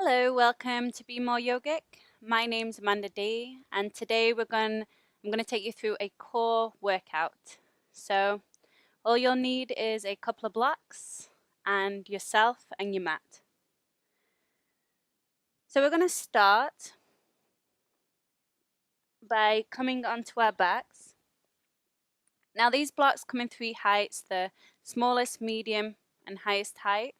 Hello, welcome to Be More Yogic. My name's Amanda D, and today I'm going to take you through a core workout. So, all you'll need is a couple of blocks and yourself and your mat. So, we're going to start by coming onto our backs. Now, these blocks come in three heights: the smallest, medium, and highest height.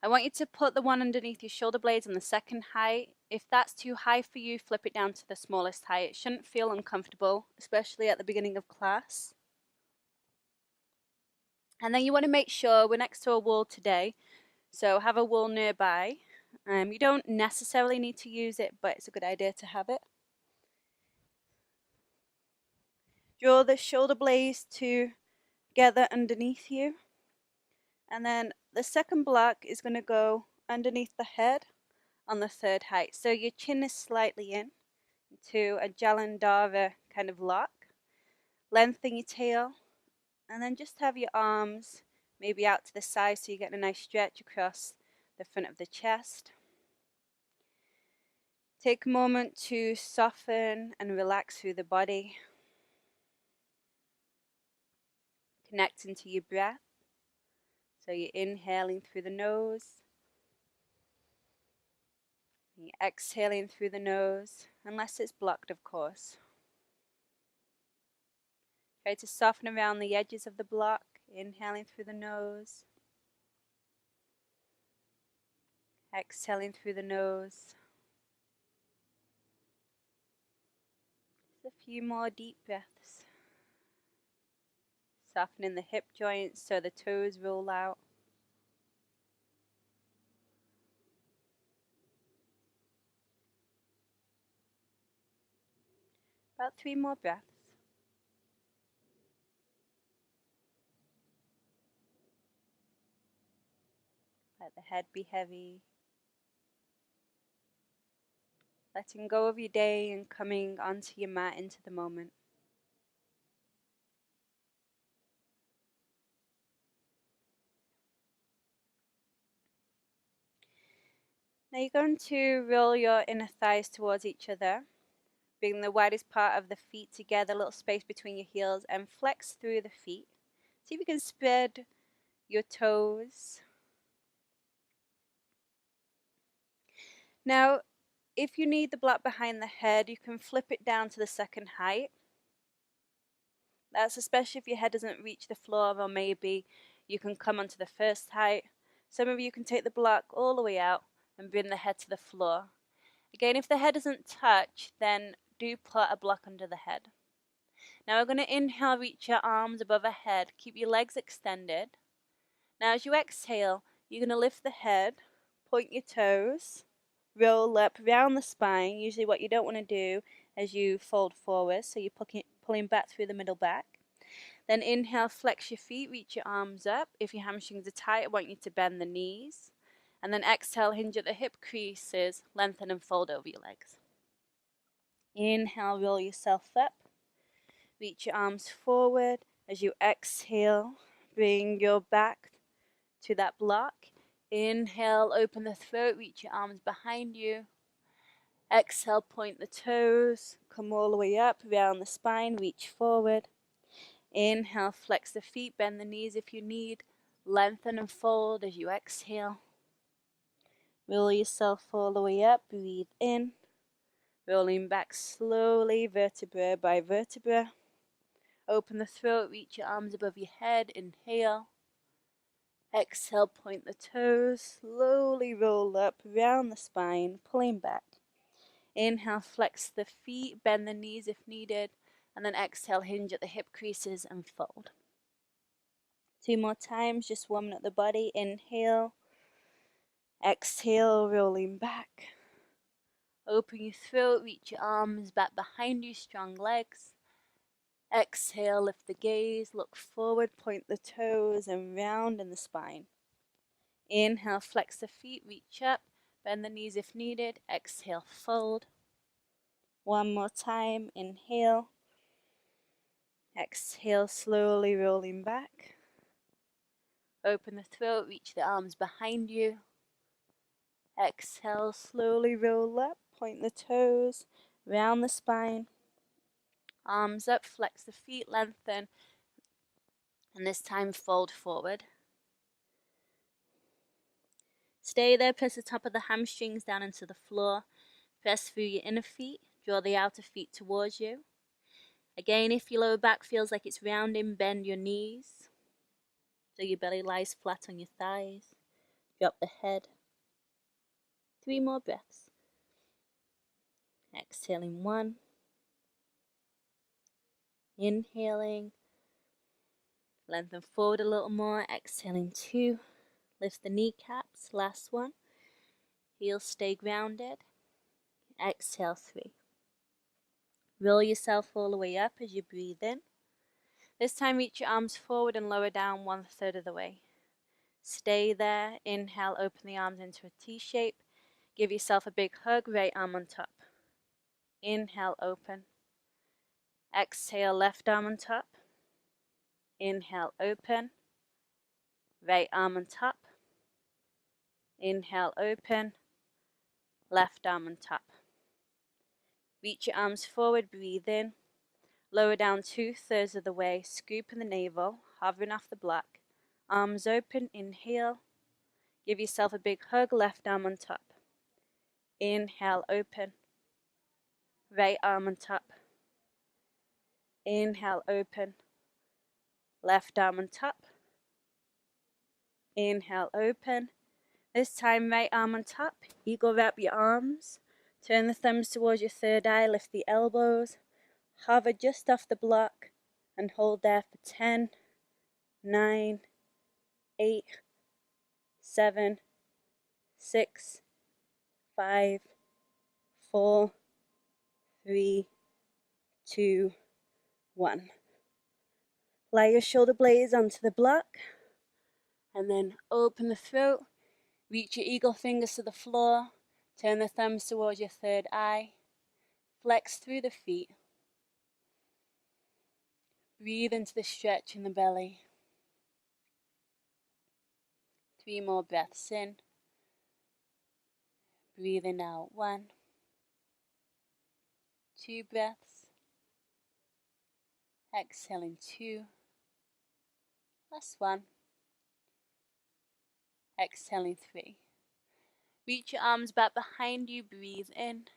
I want you to put the one underneath your shoulder blades on the second height. If that's too high for you, flip it down to the smallest height. It shouldn't feel uncomfortable, especially at the beginning of class. And then you want to make sure we're next to a wall today, so have a wall nearby. You don't necessarily need to use it, but it's a good idea to have it. Draw the shoulder blades together underneath you. And then the second block is going to go underneath the head on the third height. So your chin is slightly in to a Jalandhara kind of lock. Lengthen your tail, and then just have your arms maybe out to the side so you get a nice stretch across the front of the chest. Take a moment to soften and relax through the body. Connect into your breath. So you're inhaling through the nose. You're exhaling through the nose, unless it's blocked, of course. Try to soften around the edges of the block, inhaling through the nose. Exhaling through the nose. Just a few more deep breaths. Softening the hip joints so the toes roll out. About 3 more breaths. Let the head be heavy. Letting go of your day and coming onto your mat into the moment. Now you're going to roll your inner thighs towards each other. Bring the widest part of the feet together, a little space between your heels, and flex through the feet. See if you can spread your toes. Now, if you need the block behind the head, you can flip it down to the second height. That's especially if your head doesn't reach the floor, or maybe you can come onto the first height. Some of you can take the block all the way out and bring the head to the floor. Again, if the head doesn't touch, then do put a block under the head. Now we're going to inhale, reach your arms above your head. Keep your legs extended. Now as you exhale, you're going to lift the head, point your toes, roll up around the spine. Usually what you don't want to do as you fold forward, so you're pulling back through the middle back. Then inhale, flex your feet, reach your arms up. If your hamstrings are tight, I want you to bend the knees. And then exhale, hinge at the hip creases, lengthen and fold over your legs. Inhale, roll yourself up. Reach your arms forward. As you exhale, bring your back to that block. Inhale, open the throat, reach your arms behind you. Exhale, point the toes, come all the way up, around the spine, reach forward. Inhale, flex the feet, bend the knees if you need. Lengthen and fold as you exhale. Roll yourself all the way up, breathe in. Rolling back slowly, vertebra by vertebra. Open the throat, reach your arms above your head, inhale. Exhale, point the toes, slowly roll up around the spine, pulling back. Inhale, flex the feet, bend the knees if needed, and then exhale, hinge at the hip creases and fold. 2 more times, just warming up the body. Inhale, exhale, rolling back. Open your throat, reach your arms back behind you, strong legs. Exhale, lift the gaze, look forward, point the toes and round in the spine. Inhale, flex the feet, reach up, bend the knees if needed. Exhale, fold. 1 more time, inhale. Exhale, slowly rolling back. Open the throat, reach the arms behind you. Exhale, slowly roll up, point the toes, round the spine. Arms up, flex the feet, lengthen, and this time fold forward. Stay there, press the top of the hamstrings down into the floor. Press through your inner feet, draw the outer feet towards you. Again, if your lower back feels like it's rounding, bend your knees so your belly lies flat on your thighs. Drop the head. 3 more breaths. Exhaling 1. Inhaling. Lengthen forward a little more. Exhaling 2. Lift the kneecaps. Last one. Heels stay grounded. Exhale 3. Roll yourself all the way up as you breathe in. This time reach your arms forward and lower down 1/3 of the way. Stay there. Inhale, open the arms into a T shape. Give yourself a big hug, right arm on top. Inhale, open. Exhale, left arm on top. Inhale, open. Right arm on top. Inhale, open. Left arm on top. Reach your arms forward, breathe in. Lower down 2/3 of the way, scooping the navel, hovering off the block. Arms open, inhale. Give yourself a big hug, left arm on top. Inhale, open. Right arm on top. Inhale, open. Left arm on top. Inhale, open. This time, right arm on top. Eagle wrap your arms. Turn the thumbs towards your third eye. Lift the elbows. Hover just off the block and hold there for 10, 9, 8, 7, 6, 5, 4, 3, 2, 1. Lay your shoulder blades onto the block and then open the throat. Reach your eagle fingers to the floor. Turn the thumbs towards your third eye. Flex through the feet. Breathe into the stretch in the belly. 3 more breaths in. Breathing out 1. 2 breaths. Exhaling 2. Last 1. Exhaling 3. Reach your arms back behind you. Breathe in.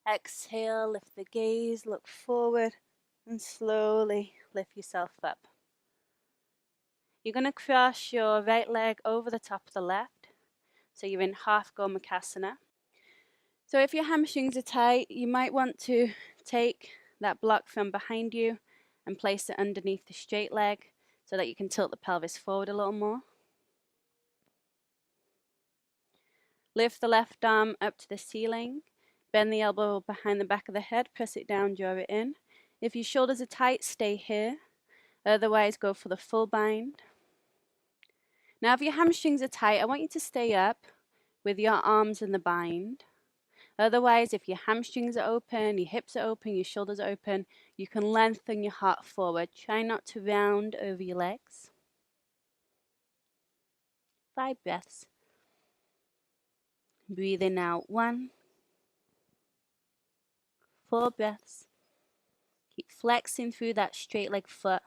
Exhale, lift the gaze, look forward, and slowly lift yourself up. You're going to cross your right leg over the top of the left, so you're in half Gomukhasana. So if your hamstrings are tight, you might want to take that block from behind you and place it underneath the straight leg so that you can tilt the pelvis forward a little more. Lift the left arm up to the ceiling. Bend the elbow behind the back of the head, press it down, draw it in. If your shoulders are tight, stay here. Otherwise, go for the full bind. Now, if your hamstrings are tight, I want you to stay up with your arms in the bind. Otherwise, if your hamstrings are open, your hips are open, your shoulders are open, you can lengthen your heart forward. Try not to round over your legs. 5 breaths. Breathing out 1. 4 breaths. Keep flexing through that straight leg foot.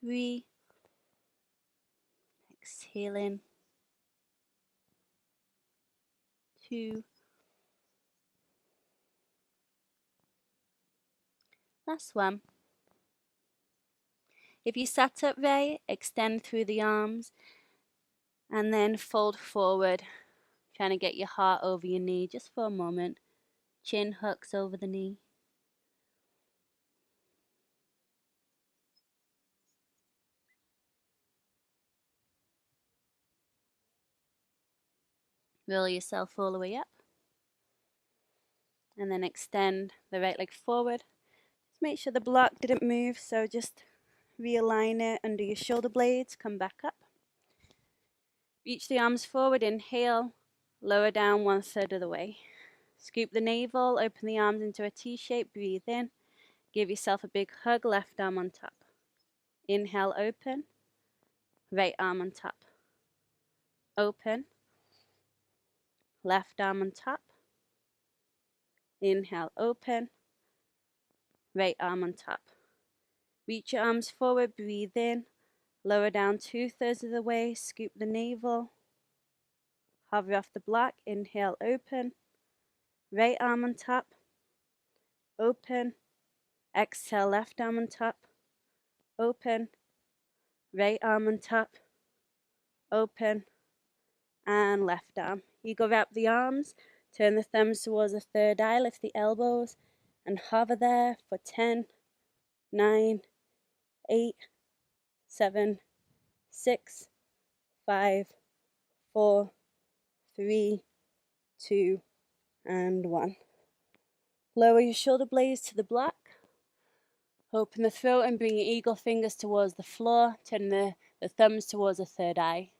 3. Exhaling. 2. Last 1. If you sat upright, extend through the arms and then fold forward, trying to get your heart over your knee just for a moment. Chin hooks over the knee. Roll yourself all the way up. And then extend the right leg forward. Just make sure the block didn't move, so just realign it under your shoulder blades. Come back up. Reach the arms forward, inhale. Lower down 1/3 of the way. Scoop the navel, open the arms into a T shape, breathe in. Give yourself a big hug, left arm on top. Inhale, open. Right arm on top. Open. left arm on top. Inhale, open, right arm on top. Reach your arms forward, breathe in, lower down 2/3 of the way, scoop the navel, hover off the block, inhale, open, right arm on top, open, exhale, left arm on top, open, right arm on top, open, and left arm. You go wrap the arms, turn the thumbs towards the third eye, lift the elbows, and hover there for 10, 9, 8, 7, 6, 5, 4, 3, 2, and 1. Lower your shoulder blades to the block. Open the throat and bring your eagle fingers towards the floor. Turn the thumbs towards the third eye.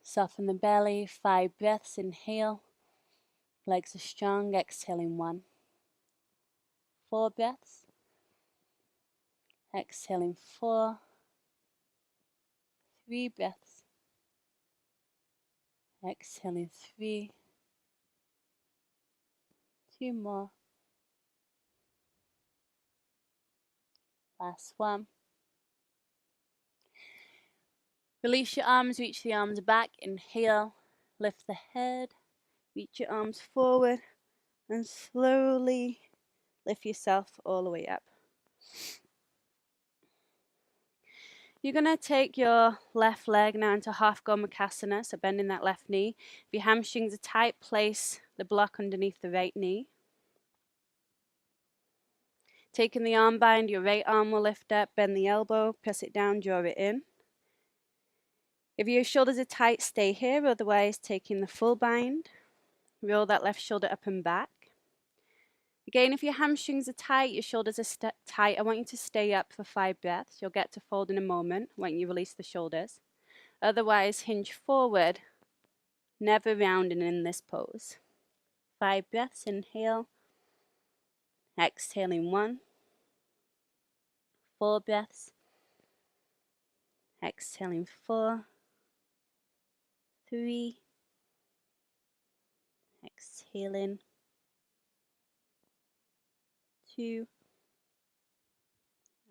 Soften the belly. 5 breaths. Inhale. Legs are strong. Exhaling 1. 4 breaths. Exhaling 4. 3 breaths. Exhaling 3. 2 more. Last 1. Release your arms, reach the arms back. Inhale, lift the head, reach your arms forward, and slowly lift yourself all the way up. You're going to take your left leg now into half Gomukhasana, so bending that left knee. If your hamstrings are tight, place the block underneath the right knee. Taking the arm bind, your right arm will lift up, bend the elbow, press it down, draw it in. If your shoulders are tight, stay here, otherwise taking the full bind. Roll that left shoulder up and back. Again, if your hamstrings are tight, your shoulders are tight, I want you to stay up for 5 breaths. You'll get to fold in a moment when you release the shoulders. Otherwise, hinge forward, never rounding in this pose. 5 breaths, inhale. Exhaling 1. 4 breaths. Exhaling 4. 3. Exhaling 2.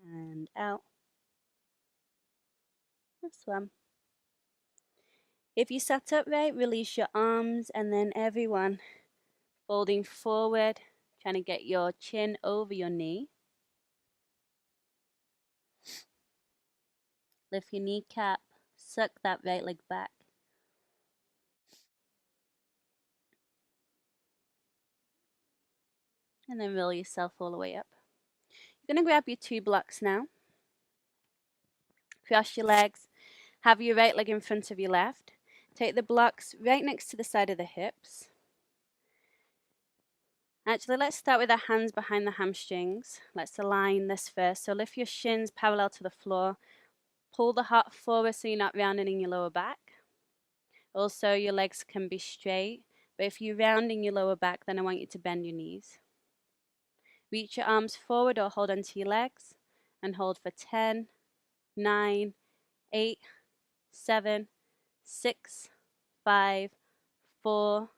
And out. This one. If you sat upright, release your arms, and then everyone folding forward, trying to get your chin over your knee. Lift your kneecap, suck that right leg back. And then roll yourself all the way up. You're going to grab your 2 blocks now. Cross your legs. Have your right leg in front of your left. Take the blocks right next to the side of the hips. Actually, let's start with our hands behind the hamstrings. Let's align this first. So lift your shins parallel to the floor. Pull the heart forward so you're not rounding in your lower back. Also, your legs can be straight, but if you're rounding your lower back, then I want you to bend your knees. Reach your arms forward or hold onto your legs and hold for 10, 9, 8, 7, 6, 5, 4,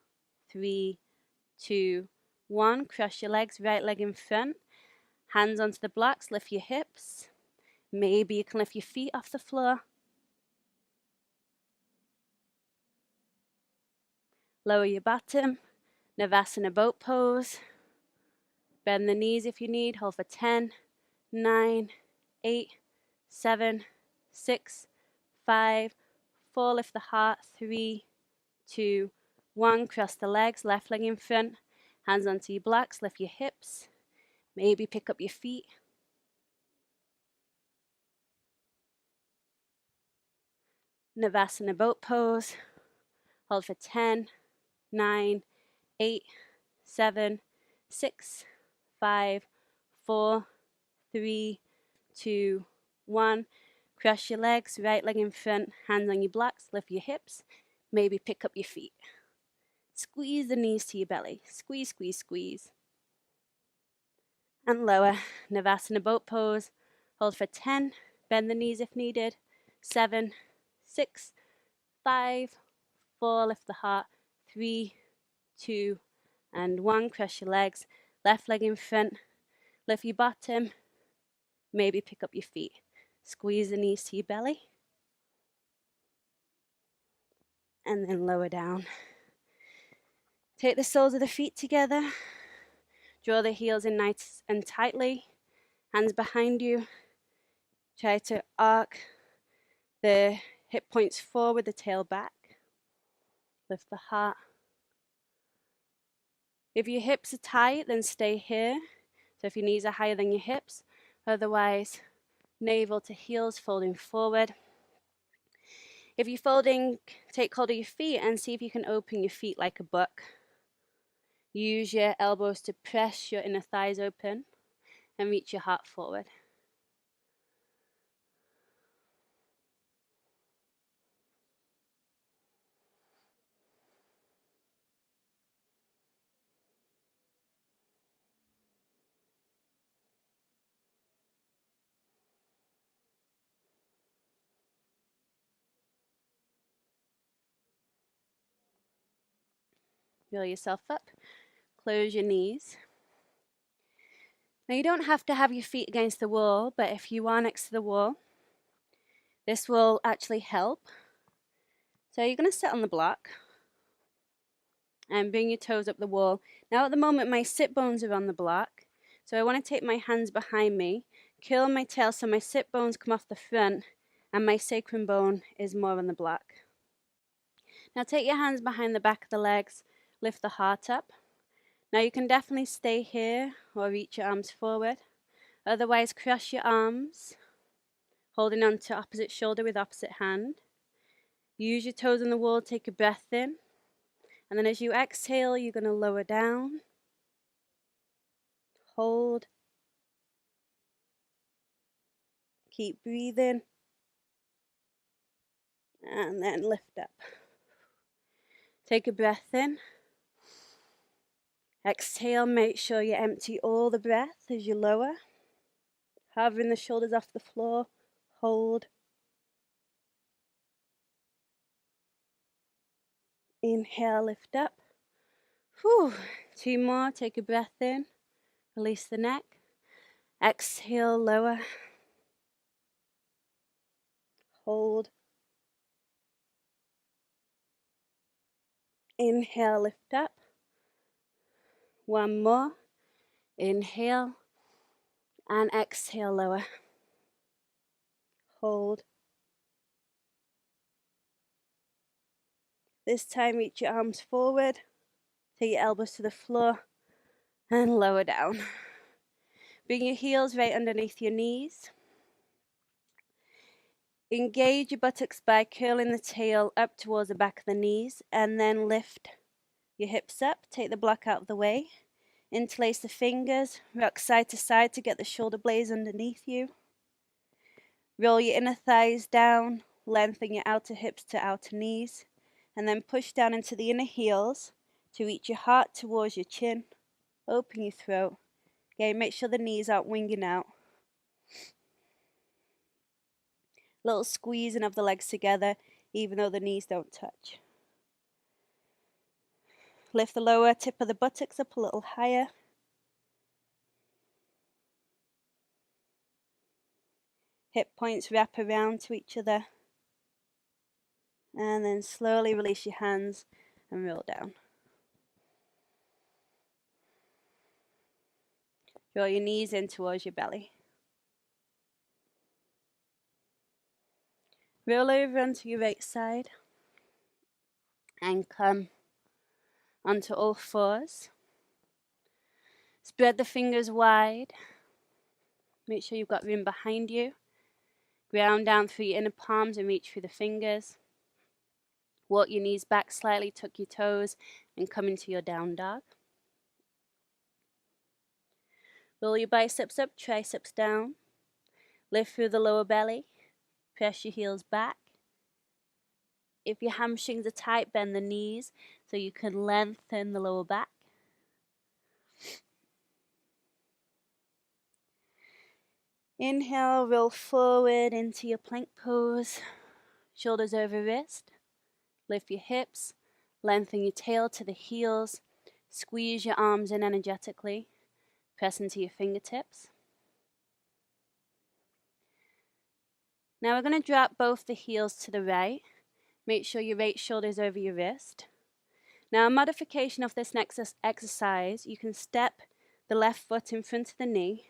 3, 2, 1. Cross your legs, right leg in front. Hands onto the blocks, lift your hips. Maybe you can lift your feet off the floor. Lower your bottom. Navasana boat pose. Bend the knees if you need. Hold for 10, 9, 8, 7, 6, 5, 4. Lift the heart. 3, 2, 1. Cross the legs. Left leg in front. Hands onto your blocks. Lift your hips. Maybe pick up your feet. Navasana boat pose. Hold for 10, 9, 8, 7, 6, 5, 4, 3, 2, 1. Cross your legs, right leg in front, hands on your blocks, lift your hips, maybe pick up your feet. Squeeze the knees to your belly. Squeeze, squeeze, squeeze. And lower. Navasana boat pose. Hold for 10. Bend the knees if needed. 7, 6, 5, 4. Lift the heart. 3, 2, and 1. Cross your legs. Left leg in front. Lift your bottom. Maybe pick up your feet. Squeeze the knees to your belly. And then lower down. Take the soles of the feet together. Draw the heels in nice and tightly. Hands behind you. Try to arc the hip points forward, the tail back. Lift the heart. If your hips are tight, then stay here. So if your knees are higher than your hips, otherwise navel to heels, folding forward. If you're folding, take hold of your feet and see if you can open your feet like a book. Use your elbows to press your inner thighs open and reach your heart forward. Roll yourself up, close your knees. Now you don't have to have your feet against the wall, but if you are next to the wall, this will actually help. So you're going to sit on the block and bring your toes up the wall. Now at the moment my sit bones are on the block, so I want to take my hands behind me, curl my tail so my sit bones come off the front and my sacrum bone is more on the block. Now take your hands behind the back of the legs, lift the heart up. Now you can definitely stay here or reach your arms forward. Otherwise cross your arms, holding on to opposite shoulder with opposite hand. Use your toes on the wall, take a breath in. And then as you exhale, you're going to lower down. Hold. Keep breathing. And then lift up. Take a breath in. Exhale, make sure you empty all the breath as you lower. Hovering the shoulders off the floor. Hold. Inhale, lift up. Whew. 2 more, take a breath in. Release the neck. Exhale, lower. Hold. Inhale, lift up. 1 more. Inhale. And exhale, lower. Hold. This time reach your arms forward. Take your elbows to the floor. And lower down. Bring your heels right underneath your knees. Engage your buttocks by curling the tail up towards the back of the knees and then lift your hips up. Take the block out of the way. Interlace the fingers. Rock side to side to get the shoulder blades underneath you. Roll your inner thighs down. Lengthen your outer hips to outer knees. And then push down into the inner heels to reach your heart towards your chin. Open your throat. Okay, make sure the knees aren't winging out. Little squeezing of the legs together, even though the knees don't touch. Lift the lower tip of the buttocks up a little higher. Hip points wrap around to each other. And then slowly release your hands and roll down. Draw your knees in towards your belly. Roll over onto your right side and come onto all fours. Spread the fingers wide. Make sure you've got room behind you. Ground down through your inner palms and reach through the fingers. Walk your knees back slightly, tuck your toes, and come into your down dog. Roll your biceps up, triceps down. Lift through the lower belly. Press your heels back. If your hamstrings are tight, bend the knees so you can lengthen the lower back. Inhale, roll forward into your plank pose. Shoulders over wrist. Lift your hips. Lengthen your tail to the heels. Squeeze your arms in energetically. Press into your fingertips. Now we're going to drop both the heels to the right. Make sure your right shoulder is over your wrist. Now a modification of this next exercise, you can step the left foot in front of the knee,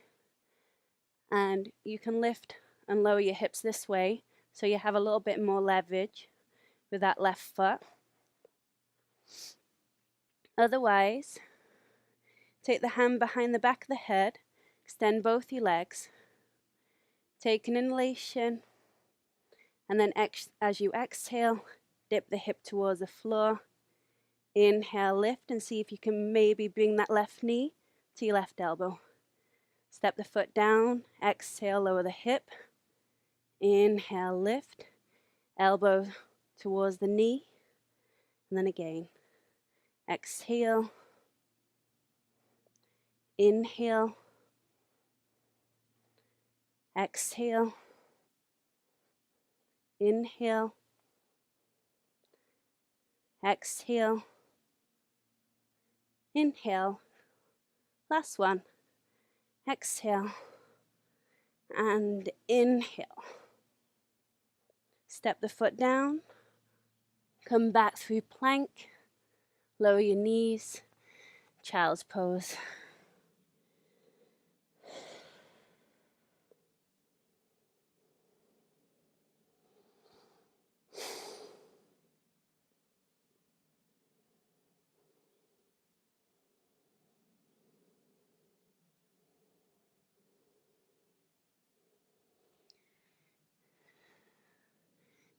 and you can lift and lower your hips this way so you have a little bit more leverage with that left foot. Otherwise, take the hand behind the back of the head, extend both your legs, take an inhalation, and then as you exhale, dip the hip towards the floor. Inhale, lift, and see if you can maybe bring that left knee to your left elbow. Step the foot down, exhale, lower the hip. Inhale, lift, elbow towards the knee, and then again. Exhale, inhale, exhale, inhale, exhale, inhale. Last one. Exhale and inhale. Step the foot down, come back through plank, lower your knees, child's pose.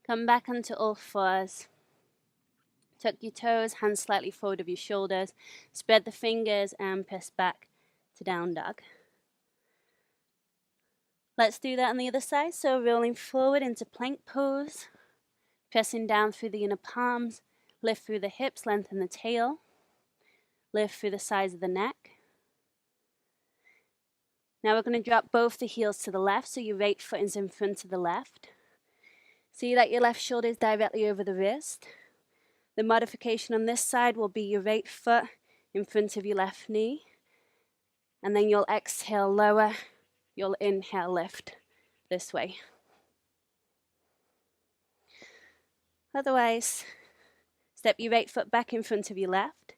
Come back onto all fours. Tuck your toes, hands slightly forward of your shoulders. Spread the fingers and press back to down dog. Let's do that on the other side. So rolling forward into plank pose. Pressing down through the inner palms. Lift through the hips, lengthen the tail. Lift through the sides of the neck. Now we're going to drop both the heels to the left, so your right foot is in front of the left. See that your left shoulder is directly over the wrist. The modification on this side will be your right foot in front of your left knee. And then you'll exhale, lower. You'll inhale, lift this way. Otherwise, step your right foot back in front of your left.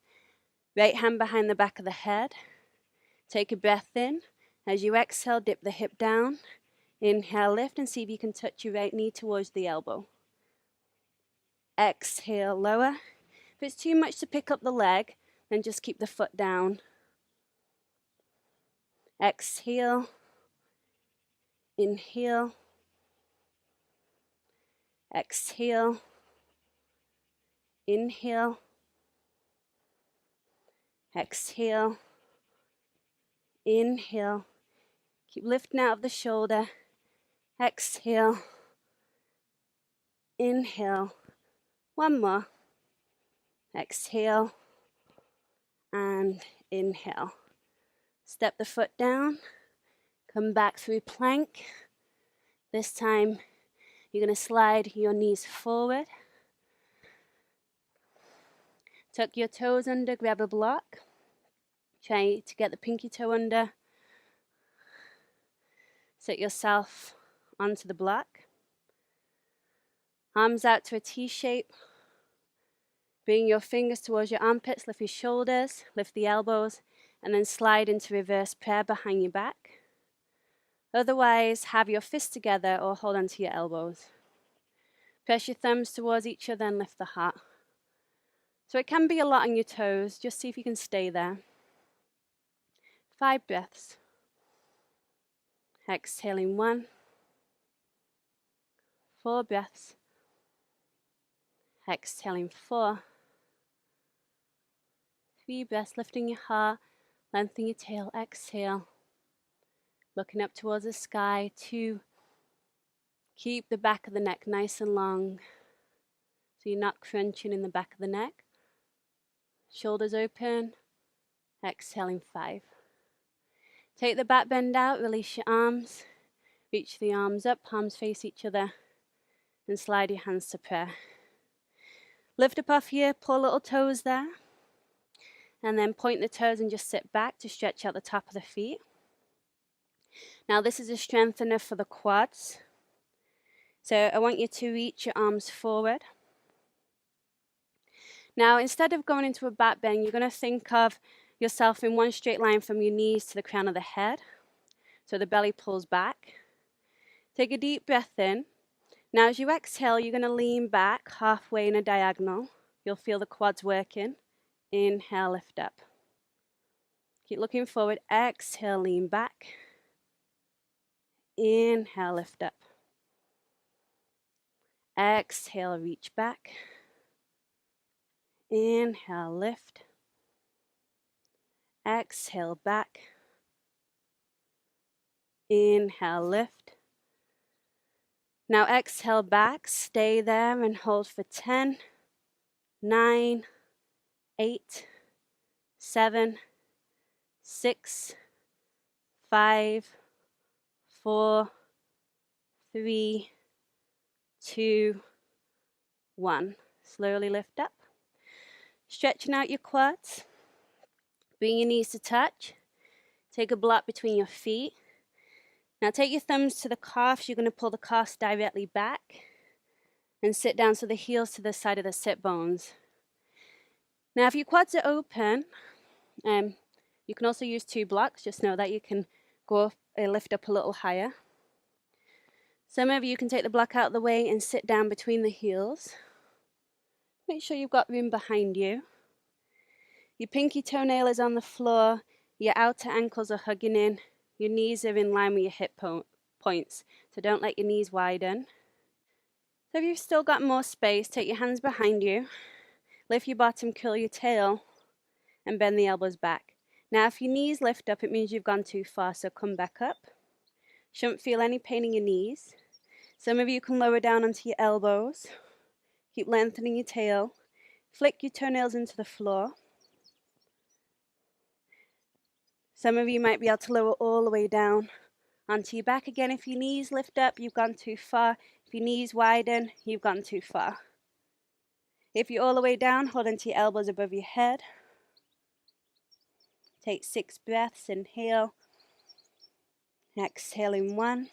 Right hand behind the back of the head. Take a breath in. As you exhale, dip the hip down. Inhale, lift, and see if you can touch your right knee towards the elbow. Exhale, lower. If it's too much to pick up the leg, then just keep the foot down. Exhale. Inhale. Exhale. Inhale. Exhale. Inhale. Keep lifting out of the shoulder. Exhale. Inhale. One more. Exhale. And inhale. Step the foot down. Come back through plank. This time, you're going to slide your knees forward. Tuck your toes under, grab a block. Try to get the pinky toe under. Sit yourself onto the block. Arms out to a T shape. Bring your fingers towards your armpits, lift your shoulders, lift the elbows, and then slide into reverse prayer behind your back. Otherwise, have your fists together or hold onto your elbows. Press your thumbs towards each other and lift the heart. So it can be a lot on your toes. Just see if you can stay there. 5 breaths. Exhaling 1. 4 breaths. Exhaling 4. 3 breaths, lifting your heart, lengthening your tail. Exhale. Looking up towards the sky. 2. Keep the back of the neck nice and long, so you're not crunching in the back of the neck. Shoulders open. Exhaling 5. Take the back bend out, release your arms. Reach the arms up, palms face each other, and slide your hands to prayer. Lift up off your poor little toes there. And then point the toes and just sit back to stretch out the top of the feet. Now this is a strengthener for the quads. So I want you to reach your arms forward. Now instead of going into a back bend, you're going to think of yourself in one straight line from your knees to the crown of the head. So the belly pulls back. Take a deep breath in. Now as you exhale, you're going to lean back halfway in a diagonal. You'll feel the quads working. Inhale, lift up. Keep looking forward. Exhale, lean back. Inhale, lift up. Exhale, reach back. Inhale, lift. Exhale, back. Inhale, lift. Now exhale back, stay there and hold for 10, 9, 8, 7, 6, 5, 4, 3, 2, 1. Slowly lift up. Stretching out your quads. Bring your knees to touch. Take a block between your feet. Now take your thumbs to the calves. You're going to pull the calves directly back and sit down so the heels to the side of the sit bones. Now if your quads are open, you can also use 2 blocks. Just know that you can go lift up a little higher. Some of you can take the block out of the way and sit down between the heels. Make sure you've got room behind you. Your pinky toenail is on the floor. Your outer ankles are hugging in. Your knees are in line with your hip points, so don't let your knees widen. So if you've still got more space, take your hands behind you, lift your bottom, curl your tail, and bend the elbows back. Now if your knees lift up, it means you've gone too far, so come back up. Shouldn't feel any pain in your knees. Some of you can lower down onto your elbows. Keep lengthening your tail. Flick your toenails into the floor. Some of you might be able to lower all the way down onto your back again. If your knees lift up, you've gone too far. If your knees widen, you've gone too far. If you're all the way down, hold onto your elbows above your head. Take 6 breaths. Inhale. Exhale in 1.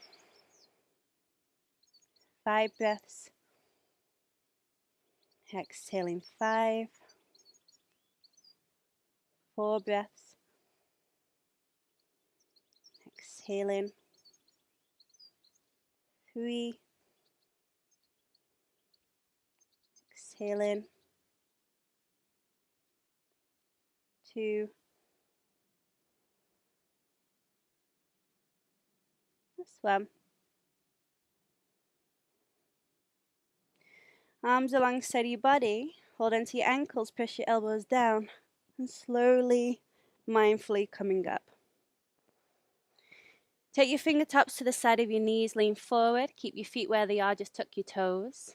5 breaths. Exhale in 5. 4 breaths. Exhaling. 3. Exhaling. 2. This one. Arms alongside your body. Hold onto your ankles, push your elbows down, and slowly, mindfully coming up. Take your fingertips to the side of your knees, lean forward, keep your feet where they are, just tuck your toes.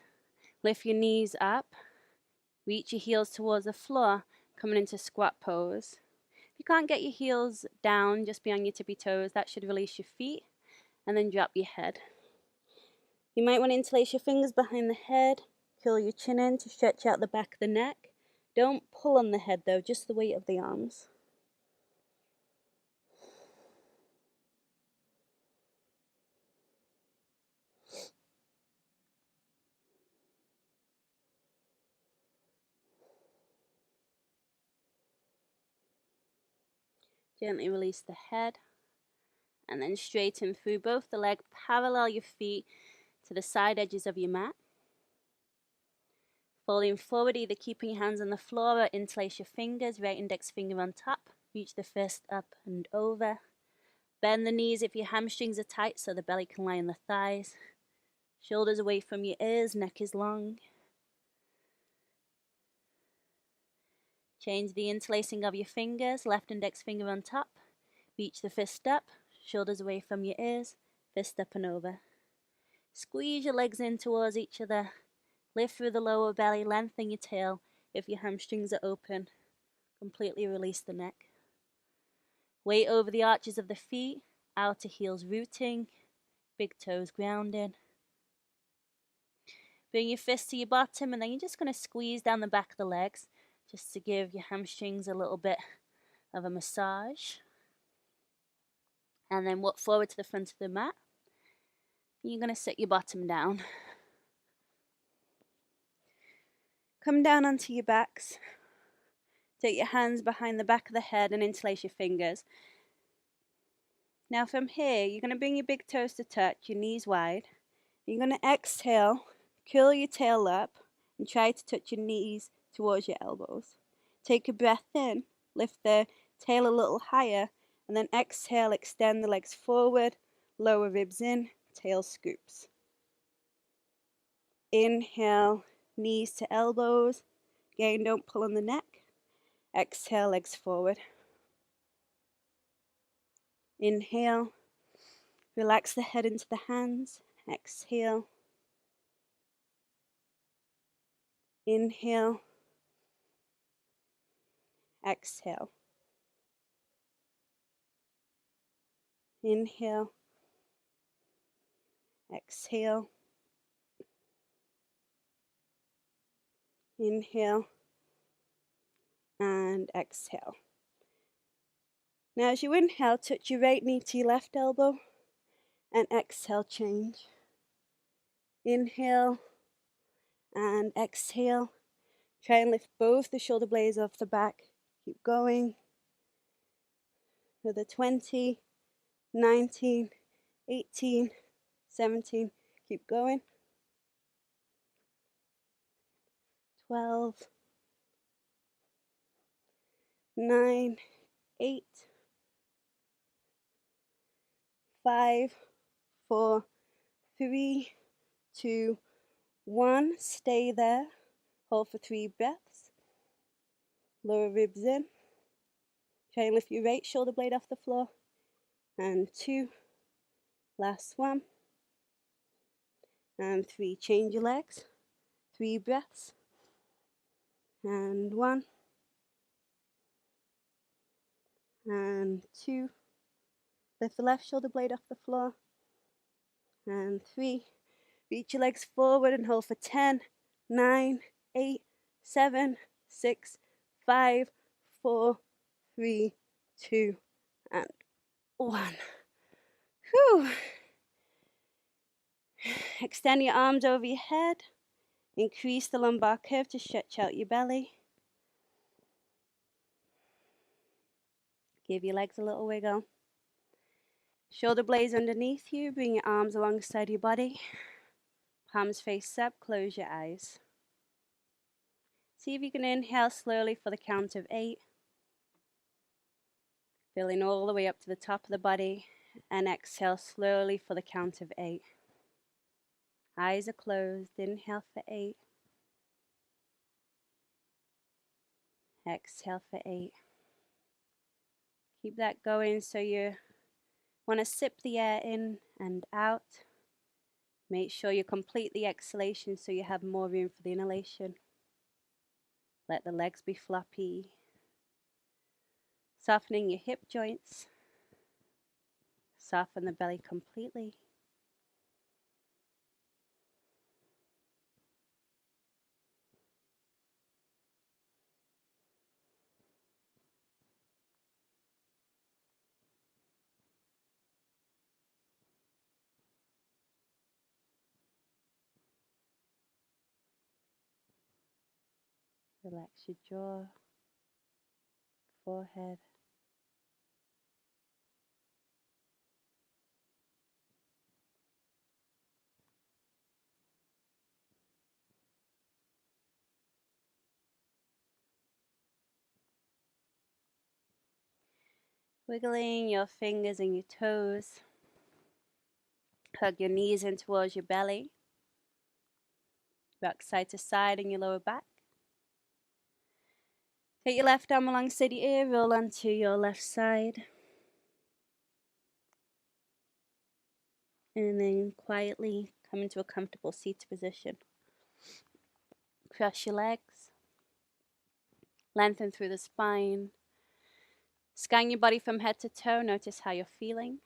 Lift your knees up, reach your heels towards the floor, coming into squat pose. If you can't get your heels down just beyond your tippy toes, that should release your feet, and then drop your head. You might want to interlace your fingers behind the head, curl your chin in to stretch out the back of the neck. Don't pull on the head though, just the weight of the arms. Gently release the head and then straighten through both the legs. Parallel your feet to the side edges of your mat. Folding forward, either keeping your hands on the floor or interlace your fingers, right index finger on top. Reach the fist up and over. Bend the knees if your hamstrings are tight so the belly can lie on the thighs. Shoulders away from your ears, neck is long. Change the interlacing of your fingers, left index finger on top. Reach the fist up, shoulders away from your ears, fist up and over. Squeeze your legs in towards each other. Lift through the lower belly, lengthen your tail. If your hamstrings are open, completely release the neck. Weight over the arches of the feet, outer heels rooting, big toes grounding. Bring your fist to your bottom, and then you're just going to squeeze down the back of the legs just to give your hamstrings a little bit of a massage. And then walk forward to the front of the mat. You're going to sit your bottom down. Come down onto your backs. Take your hands behind the back of the head and interlace your fingers. Now from here, you're going to bring your big toes to touch, your knees wide. You're going to exhale, curl your tail up, and try to touch your knees towards your elbows. Take a breath in, lift the tail a little higher, and then exhale, extend the legs forward, lower ribs in, tail scoops. Inhale, knees to elbows. Again, don't pull on the neck. Exhale, legs forward. Inhale, relax the head into the hands. Exhale. Inhale. Exhale. Inhale. Exhale. Inhale. And exhale. Now as you inhale, touch your right knee to your left elbow, and exhale, change. Inhale and exhale. Try and lift both the shoulder blades off the back. Keep going. Another 20, 19, 18, 17. Keep going. 12, 9, 8, 5, 4, 3, 2, 1. Stay there. Hold for 3 breaths. Lower ribs in. Try and lift your right shoulder blade off the floor. And 2. Last one. And 3. Change your legs. 3 breaths. And 1. And 2. Lift the left shoulder blade off the floor. And 3. Reach your legs forward and hold for 10, 9, 8, 7, 6, 5, 4, 3, 2, and 1. Whew. Extend your arms over your head. Increase the lumbar curve to stretch out your belly. Give your legs a little wiggle. Shoulder blades underneath you. Bring your arms alongside your body. Palms face up. Close your eyes. See if you can inhale slowly for the count of 8. Filling all the way up to the top of the body. And exhale slowly for the count of 8. Eyes are closed. Inhale for 8. Exhale for 8. Keep that going so you want to sip the air in and out. Make sure you complete the exhalation so you have more room for the inhalation. Let the legs be floppy. Softening your hip joints. Soften the belly completely. Relax your jaw, forehead. Wiggling your fingers and your toes. Hug your knees in towards your belly. Rock side to side in your lower back. Take your left arm alongside your ear, roll onto your left side. And then quietly come into a comfortable seated position. Cross your legs. Lengthen through the spine. Scan your body from head to toe. Notice how you're feeling.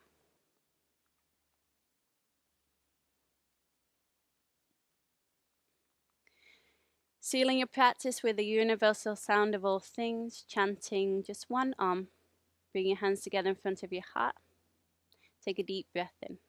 Sealing your practice with the universal sound of all things, chanting just one Om. Bring your hands together in front of your heart. Take a deep breath in.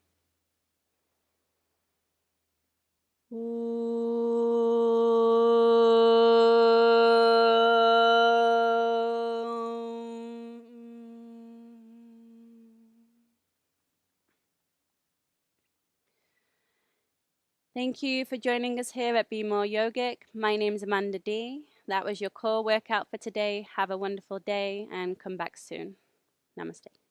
Thank you for joining us here at Be More Yogic. My name is Amanda D. That was your core workout for today. Have a wonderful day and come back soon. Namaste.